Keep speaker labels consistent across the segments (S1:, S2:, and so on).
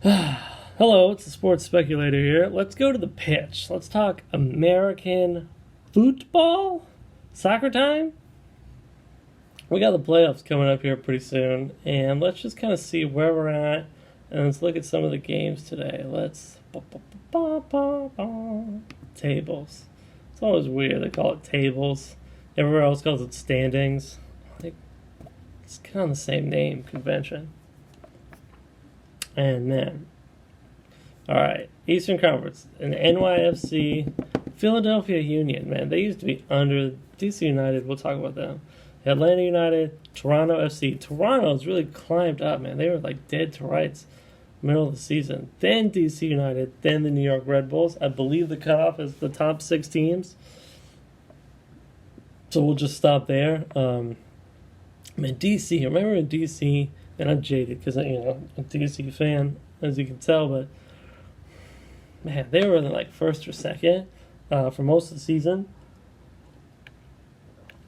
S1: Hello, it's the Sports Speculator here. Let's go to the pitch. Let's talk American football? Soccer time? We got the playoffs coming up here pretty soon, and let's just kind of see where we're at, and let's look at some of the games today. Tables. It's always weird they call it tables. Everywhere else calls it standings. It's kind of the same name convention. And then, all right, Eastern Conference, and NYFC, Philadelphia Union, man, they used to be under DC United. We'll talk about them. Atlanta United, Toronto FC. Toronto's really climbed up, man. They were like dead to rights middle of the season. Then DC United, then the New York Red Bulls. I believe the cutoff is the top 6 teams. So we'll just stop there. DC, remember in DC, and I'm jaded because I'm a DC fan, as you can tell, but man, they were in like first or second for most of the season.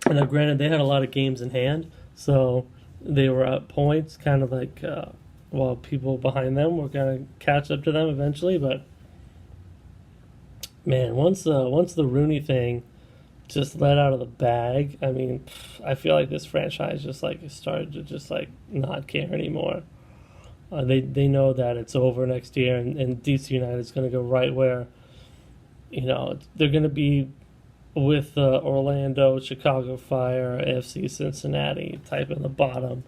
S1: And now, granted, they had a lot of games in hand, so they were up points, kind of like while people behind them were going to catch up to them eventually. But man, once the Rooney thing just let out of the bag, I mean, I feel like this franchise just like started to just like not care anymore. They know that it's over next year, and DC United is going to go right where, they're going to be with Orlando, Chicago Fire, AFC Cincinnati type in the bottom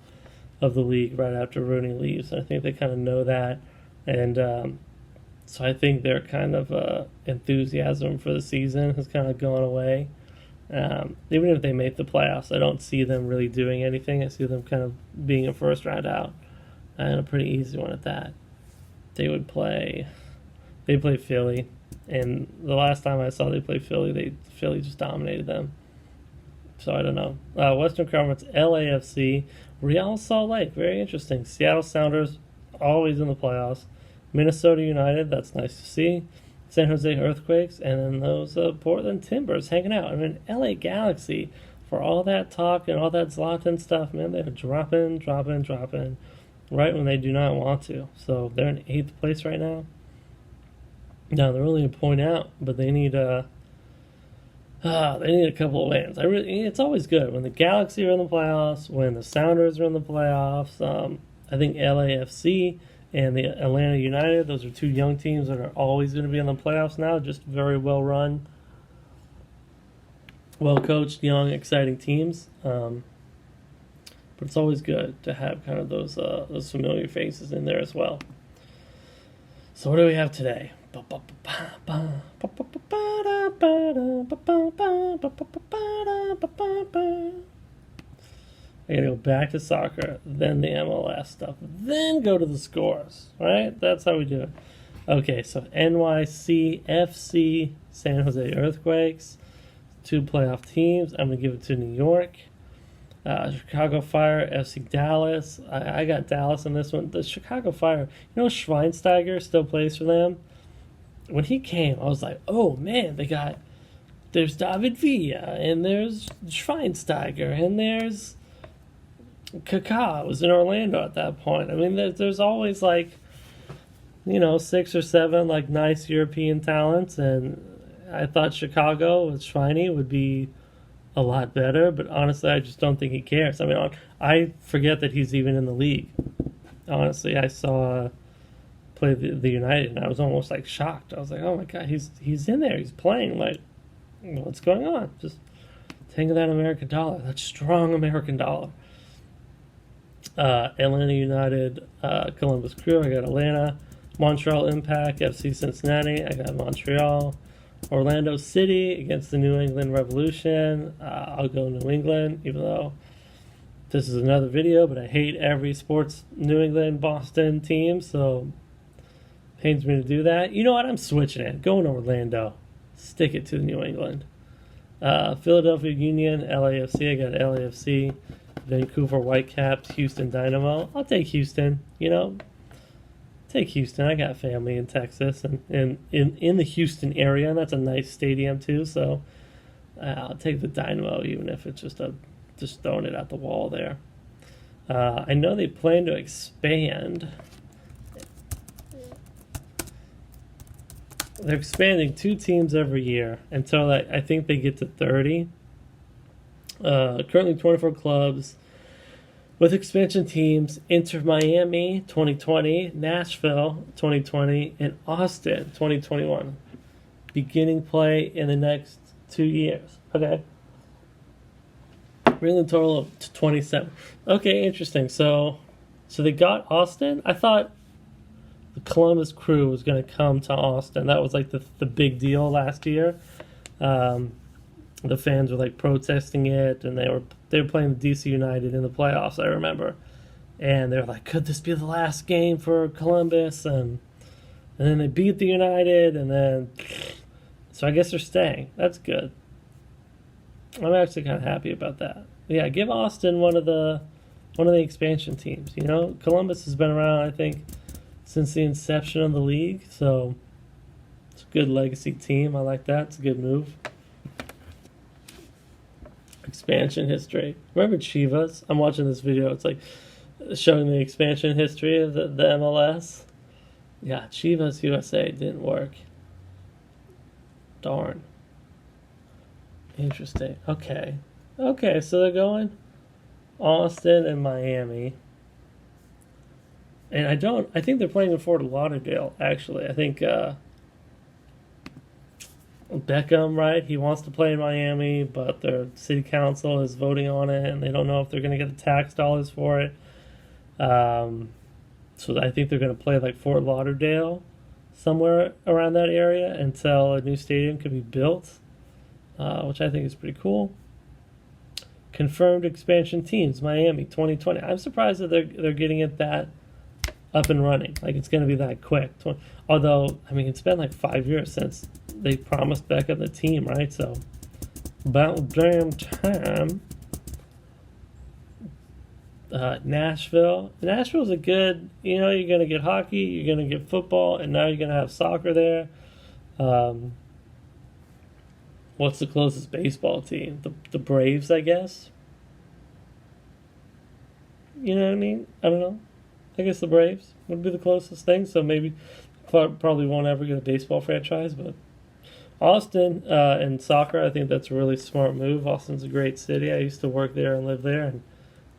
S1: of the league right after Rooney leaves. And I think they kind of know that, and so I think their kind of enthusiasm for the season has kind of gone away. Even if they make the playoffs, I don't see them really doing anything. I see them kind of being a first round out, and a pretty easy one at that. They play Philly, and the last time I saw they play Philly, Philly just dominated them. So I don't know. Western Conference, LAFC, Real Salt Lake, very interesting. Seattle Sounders, always in the playoffs. Minnesota United, that's nice to see. San Jose Earthquakes, and then those Portland Timbers hanging out. I mean, LA Galaxy, for all that talk and all that Zlatan stuff, man, they're dropping, right when they do not want to. So they're in 8th place right now. Now they're only a point out, but they need a couple of wins. It's always good when the Galaxy are in the playoffs, when the Sounders are in the playoffs. I think LAFC and the Atlanta United, those are 2 young teams that are always going to be in the playoffs now, just very well run, well coached, young, exciting teams. But it's always good to have kind of those familiar faces in there as well. So what do we have today? I gotta go back to soccer, then the MLS stuff, then go to the scores, right? That's how we do it. Okay, so NYCFC, San Jose Earthquakes, 2 playoff teams. I'm gonna give it to New York. Chicago Fire, FC Dallas. I got Dallas in this one. The Chicago Fire, Schweinsteiger still plays for them. When he came, I was like, oh man, there's David Villa, and there's Schweinsteiger, and there's Kaká was in Orlando at that point. I mean, there's always 6 or 7 like nice European talents, and I thought Chicago with Schweini would be a lot better, but honestly, I just don't think he cares. I mean, I forget that he's even in the league. Honestly, I saw play the United, and I was almost like shocked. I was like, oh my god, he's in there, he's playing. Like, what's going on? Just think of that American dollar, that strong American dollar. Atlanta United, Columbus Crew, I got Atlanta. Montreal Impact, FC Cincinnati, I got Montreal. Orlando City against the New England Revolution, I'll go New England, even though this is another video, but I hate every sports New England, Boston team, so it pains me to do that. You know what, I'm switching it, going to Orlando, stick it to New England. Philadelphia Union, LAFC, I got LAFC. Vancouver Whitecaps, Houston Dynamo. I'll take Houston, Take Houston. I got family in Texas and in the Houston area, and that's a nice stadium too, so I'll take the Dynamo, even if it's just throwing it at the wall there. I know they plan to expand they're expanding 2 teams every year until I think they get to 30. Currently 24 clubs with expansion teams: Inter Miami 2020, Nashville 2020, and Austin 2021. Beginning play in the next 2 years. Okay. Bringing the total up to 27. Okay, interesting. So they got Austin. I thought the Columbus Crew was going to come to Austin. That was like the big deal last year. The fans were like protesting it, and they were playing the DC United in the playoffs, I remember. And they were like, could this be the last game for Columbus? And then they beat the United, and then so I guess they're staying. That's good. I'm actually kind of happy about that. Yeah, give Austin one of the expansion teams. You know, Columbus has been around, I think, since the inception of the league, so it's a good legacy team. I like that. It's a good move. Expansion history. Remember Chivas? I'm watching this video. It's like showing the expansion history of the MLS. Yeah, Chivas USA didn't work. Darn. Interesting. Okay, so they're going Austin and Miami. And I think they're playing in Fort Lauderdale, actually. I think Beckham, right? He wants to play in Miami, but their city council is voting on it, and they don't know if they're going to get the tax dollars for it. So I think they're going to play like Fort Lauderdale, somewhere around that area, until a new stadium can be built, which I think is pretty cool. Confirmed expansion teams: Miami 2020. I'm surprised that they're getting it that up and running. Like, it's going to be that quick. Although, I mean, it's been like 5 years since they promised Beckham the team, right? So, about damn time. Nashville's a good, you're going to get hockey, you're going to get football, and now you're going to have soccer there. What's the closest baseball team? The Braves, I guess. You know what I mean? I don't know. I guess the Braves would be the closest thing, so maybe probably won't ever get a baseball franchise, but Austin and soccer, I think that's a really smart move. Austin's a great city. I used to work there and live there, and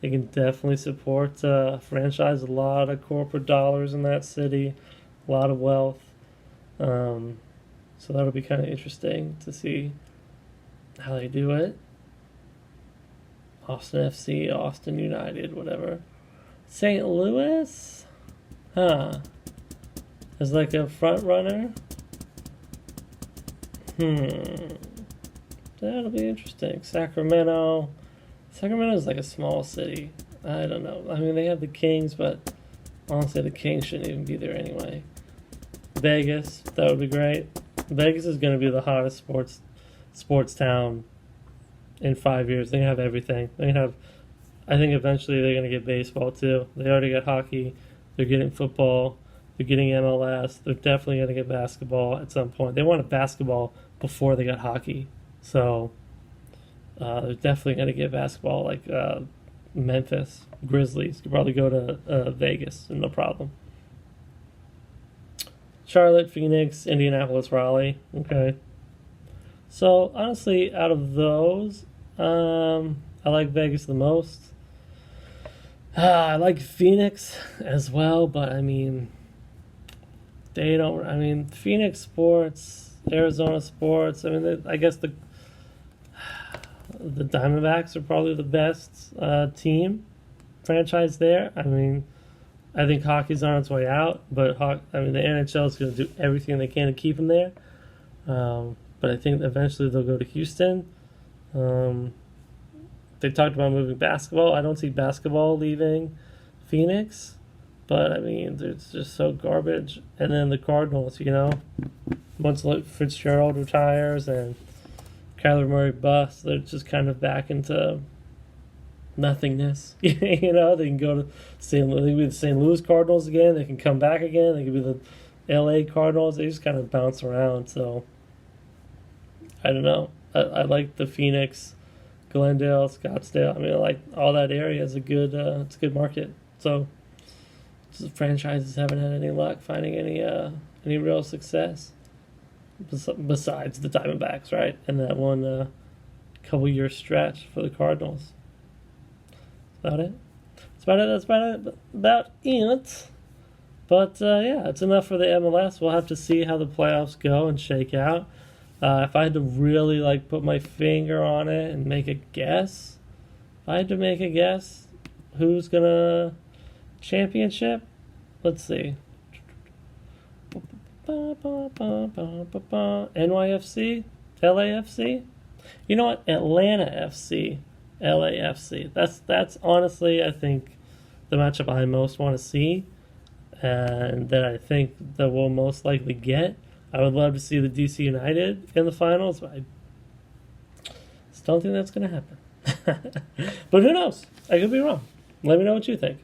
S1: they can definitely support a franchise. A lot of corporate dollars in that city, a lot of wealth. So that'll be kind of interesting to see how they do it. Austin FC, Austin United, whatever. St. Louis? As like a front runner? That'll be interesting. Sacramento is like a small city. I don't know. I mean, they have the Kings, but honestly, the Kings shouldn't even be there anyway. Vegas, that would be great. Vegas is going to be the hottest sports town in 5 years. They're going to have everything. I think eventually they're going to get baseball too. They already got hockey. They're getting football. They're getting MLS. They're definitely going to get basketball at some point. They wanted basketball before they got hockey. So they're definitely going to get basketball, like Memphis Grizzlies could probably go to Vegas, no problem. Charlotte, Phoenix, Indianapolis, Raleigh. Okay. So honestly, out of those, I like Vegas the most. I like Phoenix as well, but I mean, Phoenix sports, Arizona sports. I mean, I guess the Diamondbacks are probably the best team franchise there. I mean, I think hockey's on its way out, but the NHL is going to do everything they can to keep them there. But I think eventually they'll go to Houston. They talked about moving basketball. I don't see basketball leaving Phoenix, but I mean, it's just so garbage. And then the Cardinals, once Fitzgerald retires and Kyler Murray busts, they're just kind of back into nothingness. They can go to they can be the St. Louis Cardinals again. They can come back again. They can be the LA Cardinals. They just kind of bounce around. So I don't know. I like the Phoenix, Glendale, Scottsdale. I mean, I like all that area is it's a good market. So the franchises haven't had any luck finding any real success. besides the Diamondbacks, right? And that one couple-year stretch for the Cardinals. That's about it. That's about it. But yeah, it's enough for the MLS. We'll have to see how the playoffs go and shake out. If I had to really put my finger on it and make a guess, who's gonna championship? Let's see. NYFC, LAFC. You know what? Atlanta FC, LAFC. That's honestly, I think, the matchup I most want to see, and that I think that we'll most likely get. I would love to see the DC United in the finals, but I just don't think that's going to happen. But who knows? I could be wrong. Let me know what you think.